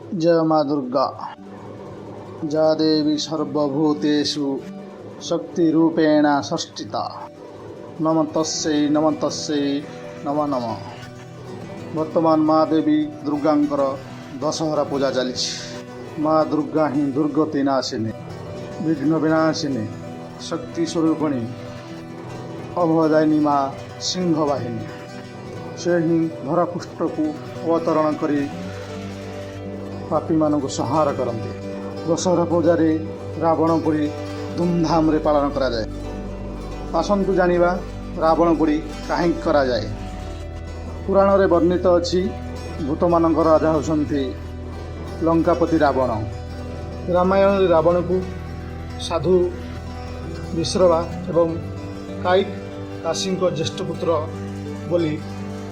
जय माँ दुर्गा जा देवी सर्वभूतेषु शक्तिरूपेण षष्ठिता नम तस्यै नम नम। वर्तमान माँ देवी दुर्गांकर दशहरा पूजा चली। माँ दुर्गा ही दुर्गति नाशिनी विघ्न विनाशिनी शक्ति स्वरूपिणी अभयदायिनी माँ सिंहवाहिनी से ही धरापृष्ठ को अवतरण करी पापी मानक संहार करते। दशहरा पूजा रावण पोड़ी धूमधाम रे पालन करा जाए। आसंतु जानिबा रावण पोड़ी कहीं करा जाए। पुराण रे वर्णित अछि भूत मानक राजा होसंती लंकापति रावण। रामायण रे रावण को साधु विश्रवा एवं कायिक काशी ज्येष्ठ पुत्र बोली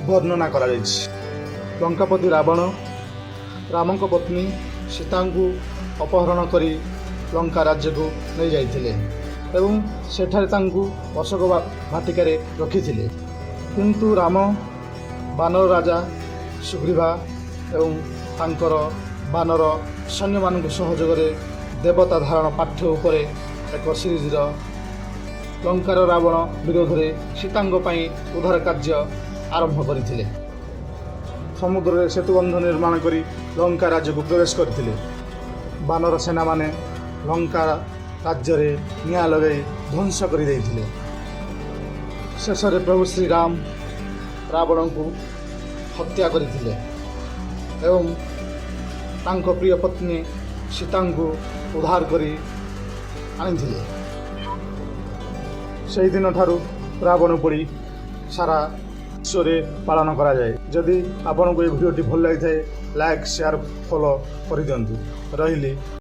वर्णना करा जायछि। लंकापति रावण रामक पत्नी सीता को अपहरण करी लंका राज्य को नहीं जाइथिले एवं सेठारे तांकु अशोक भाटिकार रखिथिले। किंतु राम बानर राजा सुग्रीवा एवं तांकर बानर सैन्य मानक सहयोग देवता धारण पाठ्य उपरे एक सीरीजर लंकार रावण विरोध में सीता उद्धार कार्य आरंभ करथिले। समुद्र में सेतुबंध निर्माण करी लंका राज्य को प्रवेश करथिले। बानर सेना माने लंका राज्य रे निया लगे ध्वंस कर देथिले। शेष में प्रभु श्री राम रावण को हत्या करथिले एवं तांको प्रिय पत्नी सीता को उद्धार करी आनिथिले। से दिन ठारू रावण पोड़ी सारा विश्व पालन करा जाए। जदि आपन को ये वीडियो भल लगी थाए लाइक शेयर फॉलो कर दिंतु। रही।